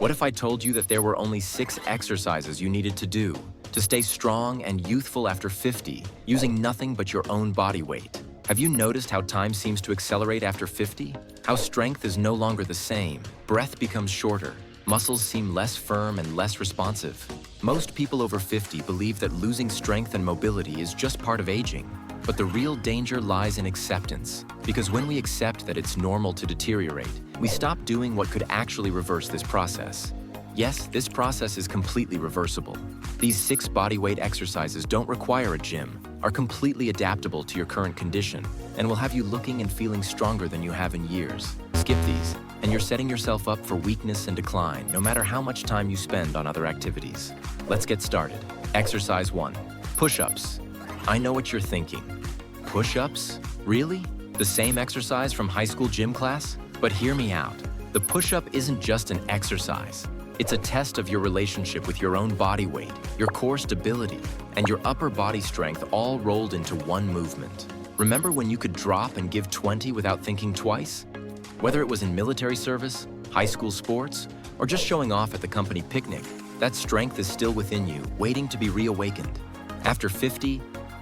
What if I told you that there were only 6 exercises you needed to do to stay strong and youthful after 50, using nothing but your own body weight? Have you noticed how time seems to accelerate after 50? How strength is no longer the same, breath becomes shorter, muscles seem less firm and less responsive. Most people over 50 believe that losing strength and mobility is just part of aging. But the real danger lies in acceptance, because when we accept that it's normal to deteriorate, we stop doing what could actually reverse this process. Yes, this process is completely reversible. These 6 bodyweight exercises don't require a gym, are completely adaptable to your current condition, and will have you looking and feeling stronger than you have in years. Skip these, and you're setting yourself up for weakness and decline, no matter how much time you spend on other activities. Let's get started. Exercise 1. Push-ups. I know what you're thinking. Push-ups? Really? The same exercise from high school gym class? But hear me out. The push-up isn't just an exercise. It's a test of your relationship with your own body weight, your core stability, and your upper body strength all rolled into one movement. Remember when you could drop and give 20 without thinking twice? Whether it was in military service, high school sports, or just showing off at the company picnic, that strength is still within you, waiting to be reawakened. After 50,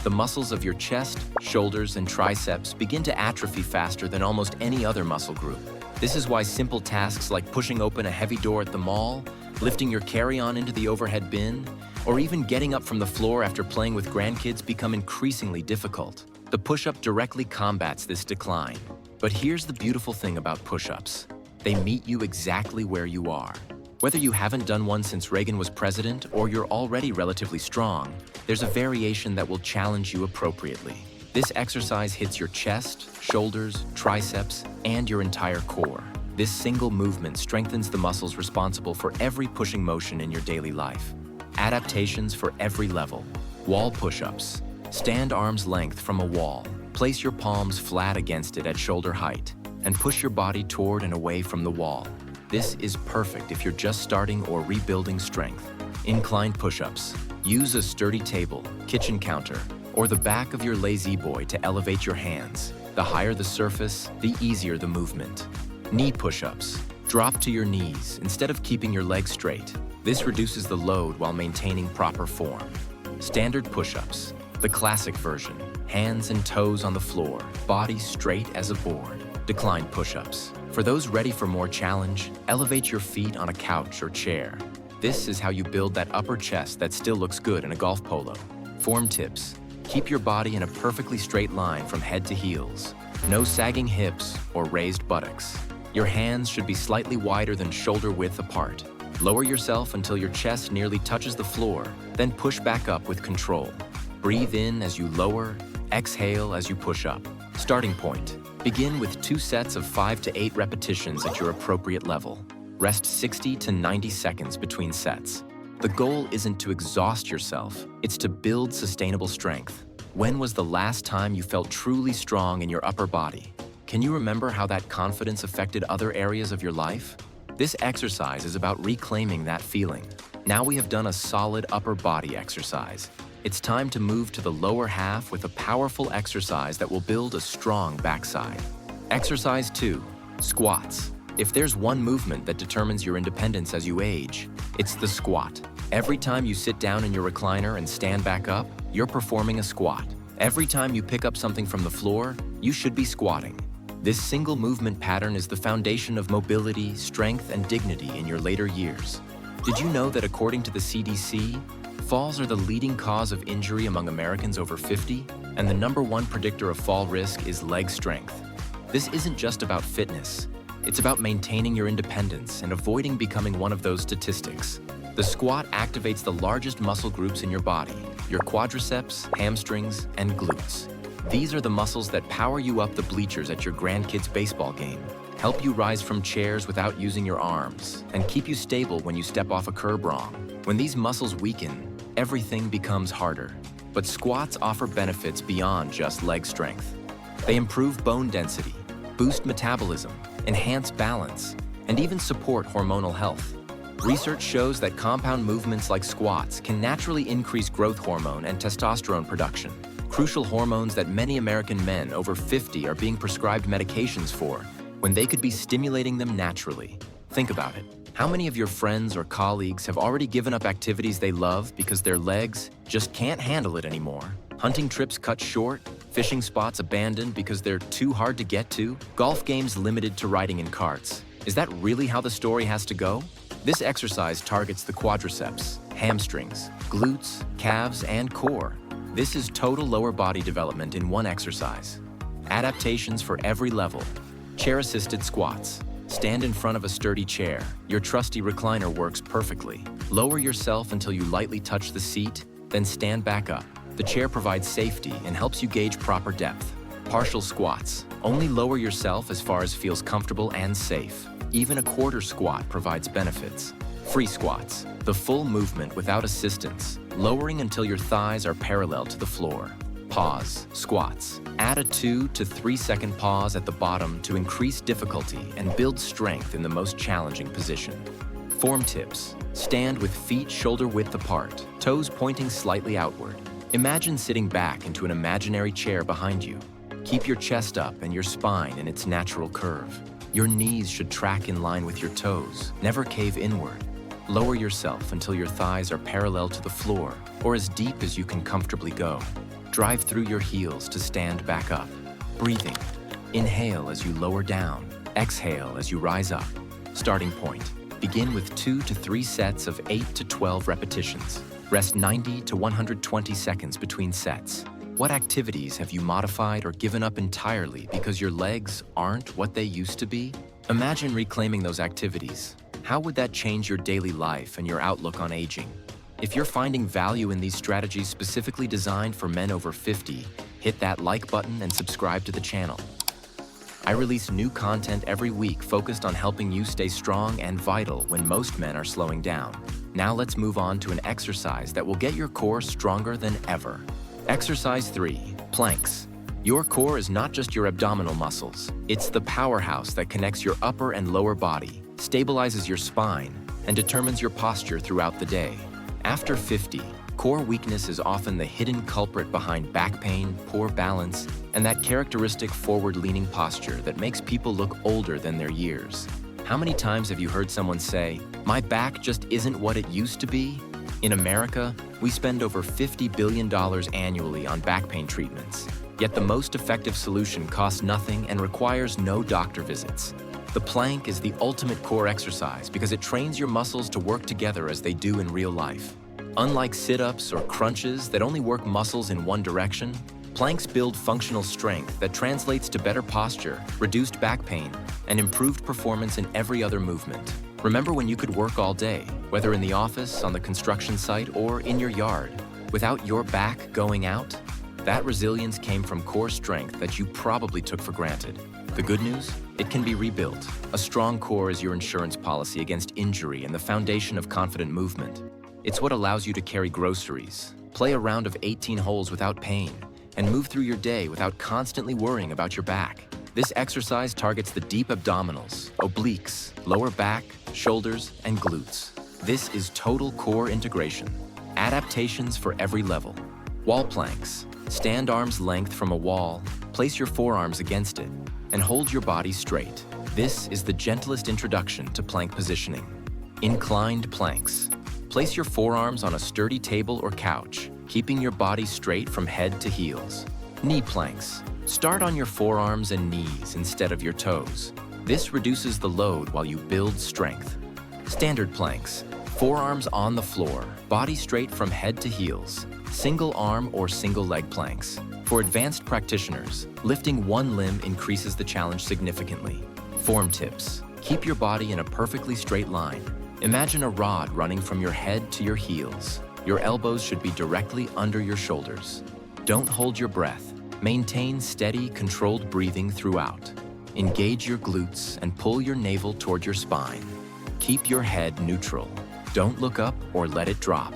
the muscles of your chest, shoulders, and triceps begin to atrophy faster than almost any other muscle group. This is why simple tasks like pushing open a heavy door at the mall, lifting your carry-on into the overhead bin, or even getting up from the floor after playing with grandkids become increasingly difficult. The push-up directly combats this decline. But here's the beautiful thing about push-ups. They meet you exactly where you are. Whether you haven't done one since Reagan was president or you're already relatively strong, there's a variation that will challenge you appropriately. This exercise hits your chest, shoulders, triceps, and your entire core. This single movement strengthens the muscles responsible for every pushing motion in your daily life. Adaptations for every level. Wall push-ups. Stand arm's length from a wall. Place your palms flat against it at shoulder height, and push your body toward and away from the wall. This is perfect if you're just starting or rebuilding strength. Incline push-ups. Use a sturdy table, kitchen counter, or the back of your lazy boy to elevate your hands. The higher the surface, the easier the movement. Knee push-ups. Drop to your knees instead of keeping your legs straight. This reduces the load while maintaining proper form. Standard push-ups. The classic version. Hands and toes on the floor, body straight as a board. Decline push-ups. For those ready for more challenge, elevate your feet on a couch or chair. This is how you build that upper chest that still looks good in a golf polo. Form tips. Keep your body in a perfectly straight line from head to heels. No sagging hips or raised buttocks. Your hands should be slightly wider than shoulder width apart. Lower yourself until your chest nearly touches the floor, then push back up with control. Breathe in as you lower, exhale as you push up. Starting point. Begin with 2 sets of 5 to 8 repetitions at your appropriate level. Rest 60 to 90 seconds between sets. The goal isn't to exhaust yourself, it's to build sustainable strength. When was the last time you felt truly strong in your upper body? Can you remember how that confidence affected other areas of your life? This exercise is about reclaiming that feeling. Now we have done a solid upper body exercise. It's time to move to the lower half with a powerful exercise that will build a strong backside. Exercise 2, squats. If there's one movement that determines your independence as you age, it's the squat. Every time you sit down in your recliner and stand back up, you're performing a squat. Every time you pick up something from the floor, you should be squatting. This single movement pattern is the foundation of mobility, strength, and dignity in your later years. Did you know that according to the CDC, falls are the leading cause of injury among Americans over 50, and the #1 predictor of fall risk is leg strength? This isn't just about fitness. It's about maintaining your independence and avoiding becoming one of those statistics. The squat activates the largest muscle groups in your body, your quadriceps, hamstrings, and glutes. These are the muscles that power you up the bleachers at your grandkids' baseball game, help you rise from chairs without using your arms, and keep you stable when you step off a curb wrong. When these muscles weaken, everything becomes harder. But squats offer benefits beyond just leg strength. They improve bone density, boost metabolism, enhance balance, and even support hormonal health. Research shows that compound movements like squats can naturally increase growth hormone and testosterone production, crucial hormones that many American men over 50 are being prescribed medications for when they could be stimulating them naturally. Think about it. How many of your friends or colleagues have already given up activities they love because their legs just can't handle it anymore? Hunting trips cut short, fishing spots abandoned because they're too hard to get to, golf games limited to riding in carts. Is that really how the story has to go? This exercise targets the quadriceps, hamstrings, glutes, calves, and core. This is total lower body development in one exercise. Adaptations for every level. Chair-assisted squats. Stand in front of a sturdy chair. Your trusty recliner works perfectly. Lower yourself until you lightly touch the seat, then stand back up. The chair provides safety and helps you gauge proper depth. Partial squats. Only lower yourself as far as feels comfortable and safe. Even a quarter squat provides benefits. Free squats. The full movement without assistance, lowering until your thighs are parallel to the floor. Pause, squats. Add a 2 to 3 second pause at the bottom to increase difficulty and build strength in the most challenging position. Form tips. Stand with feet shoulder width apart, toes pointing slightly outward. Imagine sitting back into an imaginary chair behind you. Keep your chest up and your spine in its natural curve. Your knees should track in line with your toes, never cave inward. Lower yourself until your thighs are parallel to the floor or as deep as you can comfortably go. Drive through your heels to stand back up. Breathing. Inhale as you lower down. Exhale as you rise up. Starting point. Begin with 2 to 3 sets of 8 to 12 repetitions. Rest 90 to 120 seconds between sets. What activities have you modified or given up entirely because your legs aren't what they used to be? Imagine reclaiming those activities. How would that change your daily life and your outlook on aging? If you're finding value in these strategies specifically designed for men over 50, hit that like button and subscribe to the channel. I release new content every week focused on helping you stay strong and vital when most men are slowing down. Now let's move on to an exercise that will get your core stronger than ever. Exercise 3, planks. Your core is not just your abdominal muscles. It's the powerhouse that connects your upper and lower body, stabilizes your spine, and determines your posture throughout the day. After 50, core weakness is often the hidden culprit behind back pain, poor balance, and that characteristic forward-leaning posture that makes people look older than their years. How many times have you heard someone say, "My back just isn't what it used to be"? In America, we spend over $50 billion annually on back pain treatments. Yet the most effective solution costs nothing and requires no doctor visits. The plank is the ultimate core exercise because it trains your muscles to work together as they do in real life. Unlike sit-ups or crunches that only work muscles in one direction, planks build functional strength that translates to better posture, reduced back pain, and improved performance in every other movement. Remember when you could work all day, whether in the office, on the construction site, or in your yard, without your back going out? That resilience came from core strength that you probably took for granted. The good news? It can be rebuilt. A strong core is your insurance policy against injury and the foundation of confident movement. It's what allows you to carry groceries, play a round of 18 holes without pain, and move through your day without constantly worrying about your back. This exercise targets the deep abdominals, obliques, lower back, shoulders, and glutes. This is total core integration. Adaptations for every level. Wall planks. Stand arm's length from a wall, place your forearms against it, and hold your body straight. This is the gentlest introduction to plank positioning. Inclined planks. Place your forearms on a sturdy table or couch, keeping your body straight from head to heels. Knee planks. Start on your forearms and knees instead of your toes. This reduces the load while you build strength. Standard planks. Forearms on the floor, body straight from head to heels. Single arm or single leg planks. For advanced practitioners, lifting one limb increases the challenge significantly. Form tips. Keep your body in a perfectly straight line. Imagine a rod running from your head to your heels. Your elbows should be directly under your shoulders. Don't hold your breath. Maintain steady, controlled breathing throughout. Engage your glutes and pull your navel toward your spine. Keep your head neutral. Don't look up or let it drop.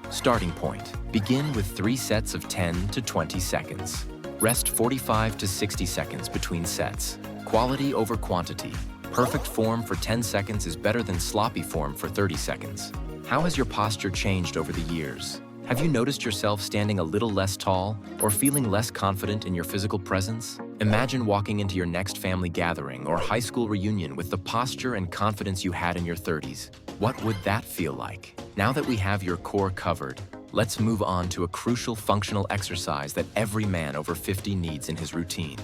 Starting point. Begin with 3 sets of 10 to 20 seconds. Rest 45 to 60 seconds between sets. Quality over quantity. Perfect form for 10 seconds is better than sloppy form for 30 seconds. How has your posture changed over the years? Have you noticed yourself standing a little less tall or feeling less confident in your physical presence? Imagine walking into your next family gathering or high school reunion with the posture and confidence you had in your 30s. What would that feel like? Now that we have your core covered, let's move on to a crucial functional exercise that every man over 50 needs in his routine.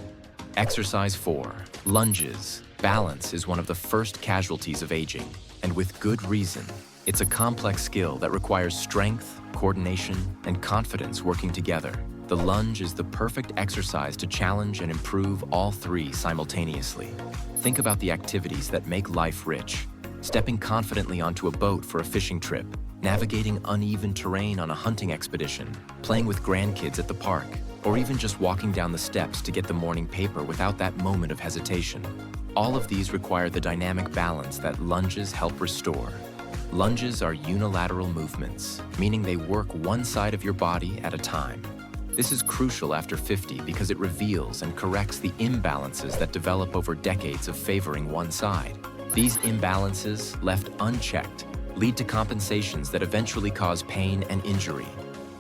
Exercise 4, lunges. Balance is one of the first casualties of aging, and with good reason. It's a complex skill that requires strength, coordination, and confidence working together. The lunge is the perfect exercise to challenge and improve all three simultaneously. Think about the activities that make life rich. Stepping confidently onto a boat for a fishing trip, navigating uneven terrain on a hunting expedition, playing with grandkids at the park, or even just walking down the steps to get the morning paper without that moment of hesitation. All of these require the dynamic balance that lunges help restore. Lunges are unilateral movements, meaning they work one side of your body at a time. This is crucial after 50 because it reveals and corrects the imbalances that develop over decades of favoring one side. These imbalances, left unchecked, lead to compensations that eventually cause pain and injury.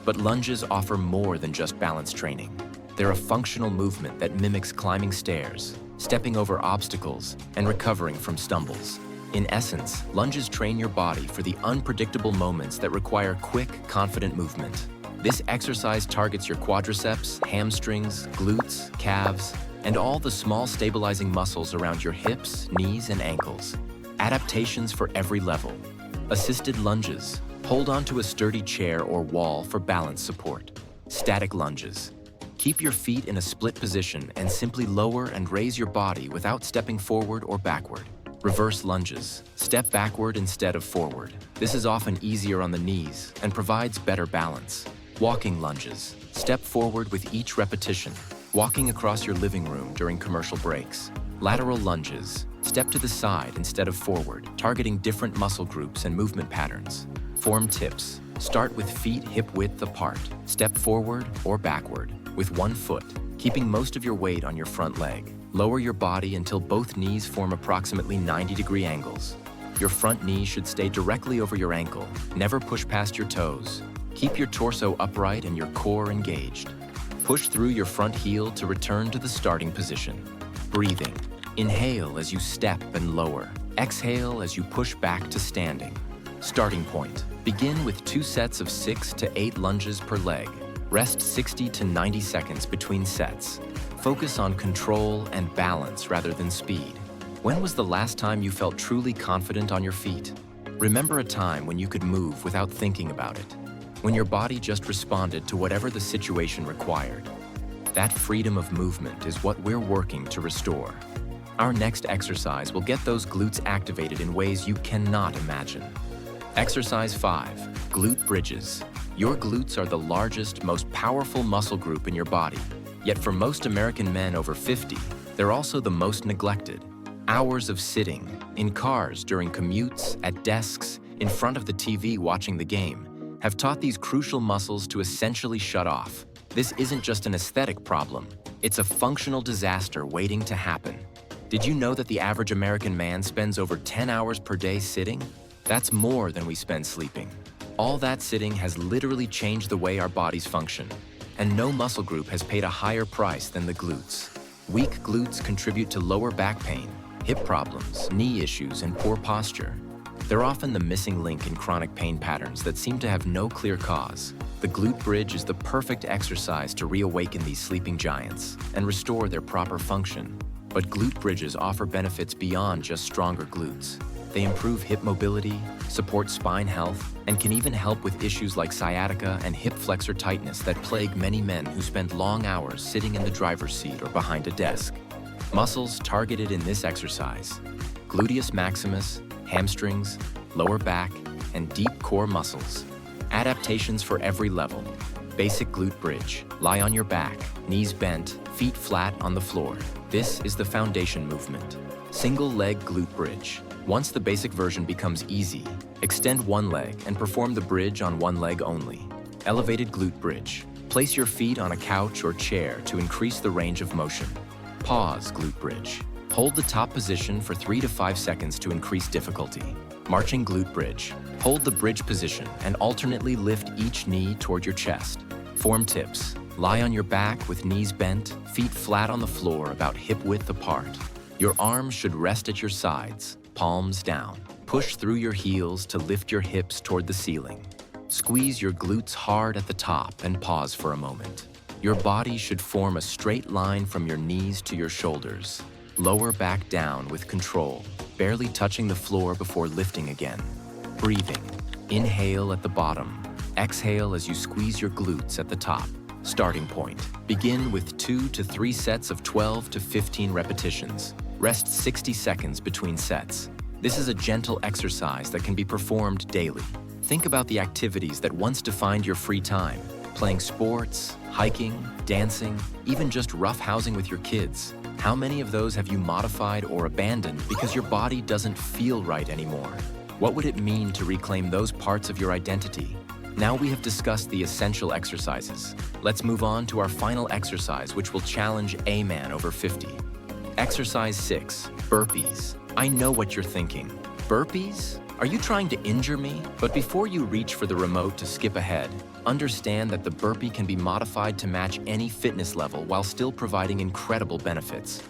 But lunges offer more than just balance training. They're a functional movement that mimics climbing stairs, stepping over obstacles, and recovering from stumbles. In essence, lunges train your body for the unpredictable moments that require quick, confident movement. This exercise targets your quadriceps, hamstrings, glutes, calves, and all the small stabilizing muscles around your hips, knees, and ankles. Adaptations for every level. Assisted lunges. Hold onto a sturdy chair or wall for balance support. Static lunges. Keep your feet in a split position and simply lower and raise your body without stepping forward or backward. Reverse lunges. Step backward instead of forward. This is often easier on the knees and provides better balance. Walking lunges. Step forward with each repetition, walking across your living room during commercial breaks. Lateral lunges. Step to the side instead of forward, targeting different muscle groups and movement patterns. Form tips. Start with feet hip-width apart. Step forward or backward with one foot, keeping most of your weight on your front leg. Lower your body until both knees form approximately 90-degree angles. Your front knee should stay directly over your ankle. Never push past your toes. Keep your torso upright and your core engaged. Push through your front heel to return to the starting position. Breathing. Inhale as you step and lower. Exhale as you push back to standing. Starting point. Begin with 2 sets of 6 to 8 lunges per leg. Rest 60 to 90 seconds between sets. Focus on control and balance rather than speed. When was the last time you felt truly confident on your feet? Remember a time when you could move without thinking about it, when your body just responded to whatever the situation required. That freedom of movement is what we're working to restore. Our next exercise will get those glutes activated in ways you cannot imagine. Exercise 5, Glute Bridges. Your glutes are the largest, most powerful muscle group in your body. Yet for most American men over 50, they're also the most neglected. Hours of sitting, in cars during commutes, at desks, in front of the TV watching the game, have taught these crucial muscles to essentially shut off. This isn't just an aesthetic problem, it's a functional disaster waiting to happen. Did you know that the average American man spends over 10 hours per day sitting? That's more than we spend sleeping. All that sitting has literally changed the way our bodies function, and no muscle group has paid a higher price than the glutes. Weak glutes contribute to lower back pain, hip problems, knee issues, and poor posture. They're often the missing link in chronic pain patterns that seem to have no clear cause. The glute bridge is the perfect exercise to reawaken these sleeping giants and restore their proper function. But glute bridges offer benefits beyond just stronger glutes. They improve hip mobility, support spine health, and can even help with issues like sciatica and hip flexor tightness that plague many men who spend long hours sitting in the driver's seat or behind a desk. Muscles targeted in this exercise: gluteus maximus, hamstrings, lower back, and deep core muscles. Adaptations for every level. Basic glute bridge. Lie on your back, knees bent, feet flat on the floor. This is the foundation movement. Single leg glute bridge. Once the basic version becomes easy, extend one leg and perform the bridge on one leg only. Elevated glute bridge. Place your feet on a couch or chair to increase the range of motion. Pause glute bridge. Hold the top position for 3 to 5 seconds to increase difficulty. Marching glute bridge. Hold the bridge position and alternately lift each knee toward your chest. Form tips. Lie on your back with knees bent, feet flat on the floor about hip width apart. Your arms should rest at your sides, palms down. Push through your heels to lift your hips toward the ceiling. Squeeze your glutes hard at the top and pause for a moment. Your body should form a straight line from your knees to your shoulders. Lower back down with control, barely touching the floor before lifting again. Breathing. Inhale at the bottom. Exhale as you squeeze your glutes at the top. Starting point. Begin with 2 to 3 sets of 12 to 15 repetitions. Rest 60 seconds between sets. This is a gentle exercise that can be performed daily. Think about the activities that once defined your free time. Playing sports, hiking, dancing, even just roughhousing with your kids. How many of those have you modified or abandoned because your body doesn't feel right anymore? What would it mean to reclaim those parts of your identity? Now we have discussed the essential exercises. Let's move on to our final exercise, which will challenge a man over 50. Exercise 6, burpees. I know what you're thinking. Burpees? Are you trying to injure me? But before you reach for the remote to skip ahead, understand that the burpee can be modified to match any fitness level while still providing incredible benefits.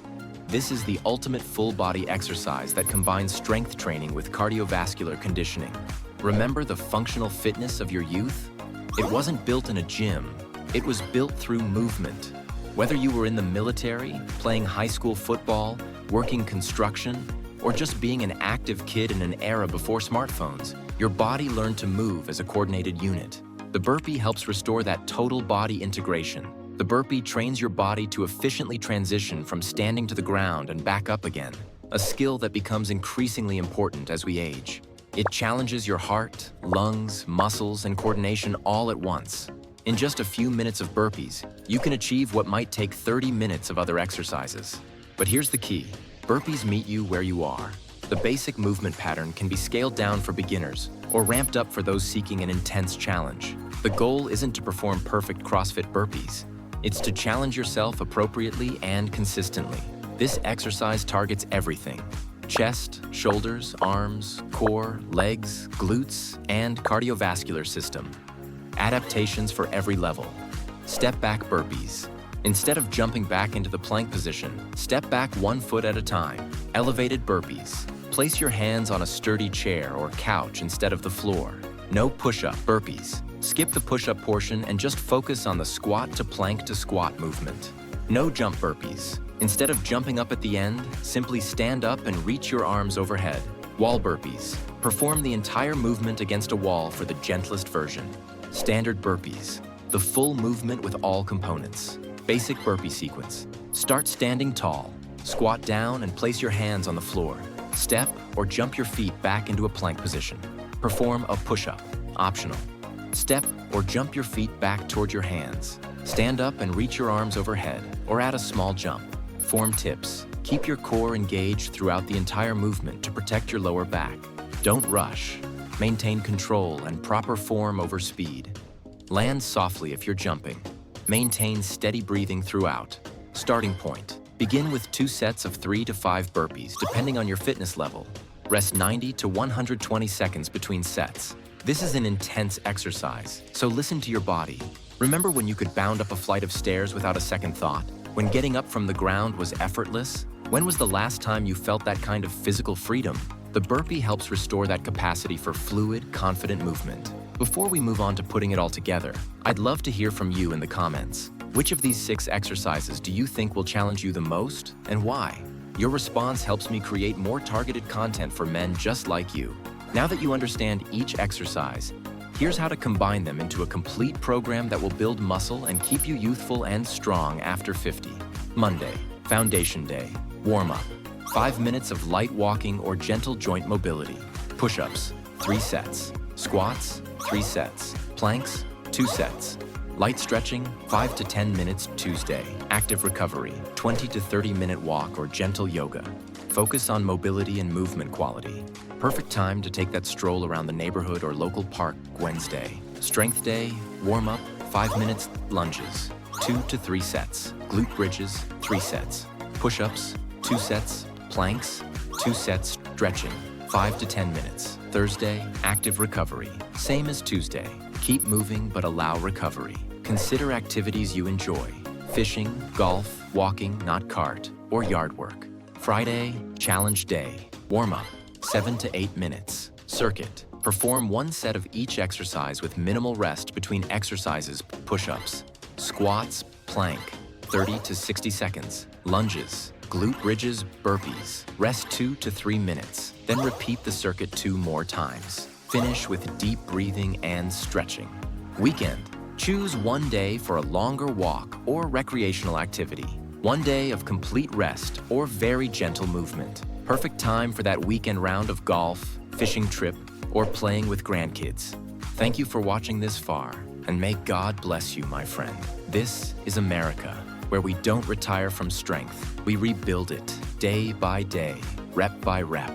This is the ultimate full-body exercise that combines strength training with cardiovascular conditioning. Remember the functional fitness of your youth? It wasn't built in a gym. It was built through movement. Whether you were in the military, playing high school football, working construction, or just being an active kid in an era before smartphones, your body learned to move as a coordinated unit. The burpee helps restore that total body integration. The burpee trains your body to efficiently transition from standing to the ground and back up again, a skill that becomes increasingly important as we age. It challenges your heart, lungs, muscles, and coordination all at once. In just a few minutes of burpees, you can achieve what might take 30 minutes of other exercises. But here's the key. Burpees meet you where you are. The basic movement pattern can be scaled down for beginners or ramped up for those seeking an intense challenge. The goal isn't to perform perfect CrossFit burpees. It's to challenge yourself appropriately and consistently. This exercise targets everything: chest, shoulders, arms, core, legs, glutes, and cardiovascular system. Adaptations for every level. Step back burpees. Instead of jumping back into the plank position, step back 1 foot at a time. Elevated burpees. Place your hands on a sturdy chair or couch instead of the floor. No push-up burpees. Skip the push-up portion and just focus on the squat to plank to squat movement. No jump burpees. Instead of jumping up at the end, simply stand up and reach your arms overhead. Wall burpees. Perform the entire movement against a wall for the gentlest version. Standard burpees. The full movement with all components. Basic burpee sequence. Start standing tall. Squat down and place your hands on the floor. Step or jump your feet back into a plank position. Perform a push-up. Optional. Step or jump your feet back toward your hands. Stand up and reach your arms overhead, or add a small jump. Form tips. Keep your core engaged throughout the entire movement to protect your lower back. Don't rush. Maintain control and proper form over speed. Land softly if you're jumping. Maintain steady breathing throughout. Starting point. Begin with 2 sets of 3 to 5 burpees, depending on your fitness level. Rest 90 to 120 seconds between sets. This is an intense exercise, so listen to your body. Remember when you could bound up a flight of stairs without a second thought? When getting up from the ground was effortless? When was the last time you felt that kind of physical freedom? The burpee helps restore that capacity for fluid, confident movement. Before we move on to putting it all together, I'd love to hear from you in the comments. Which of these 6 exercises do you think will challenge you the most, and why? Your response helps me create more targeted content for men just like you. Now that you understand each exercise, here's how to combine them into a complete program that will build muscle and keep you youthful and strong after 50. Monday, Foundation Day. Warm-up. 5 minutes of light walking or gentle joint mobility. Push-ups, 3 sets. Squats, 3 sets. Planks, 2 sets. Light stretching, 5 to 10 minutes Tuesday. Active recovery, 20 to 30-minute walk or gentle yoga. Focus on mobility and movement quality. Perfect time to take that stroll around the neighborhood or local park Wednesday. Strength day, warm-up, 5 minutes lunges. 2 to 3 sets. Glute bridges, 3 sets. Push-ups, 2 sets. Planks, 2 sets. Stretching, 5 to 10 minutes. Thursday, active recovery. Same as Tuesday. Keep moving but allow recovery. Consider activities you enjoy: fishing, golf, walking, not cart, or yard work. Friday, challenge day. Warm-up, 7 to 8 minutes. Circuit, perform one set of each exercise with minimal rest between exercises: push-ups, squats, plank, 30 to 60 seconds. Lunges, glute bridges, burpees. Rest 2 to 3 minutes, then repeat the circuit 2 more times. Finish with deep breathing and stretching. Weekend, choose one day for a longer walk or recreational activity. One day of complete rest or very gentle movement. Perfect time for that weekend round of golf, fishing trip, or playing with grandkids. Thank you for watching this far, and may God bless you, my friend. This is America, where we don't retire from strength. We rebuild it day by day, rep by rep.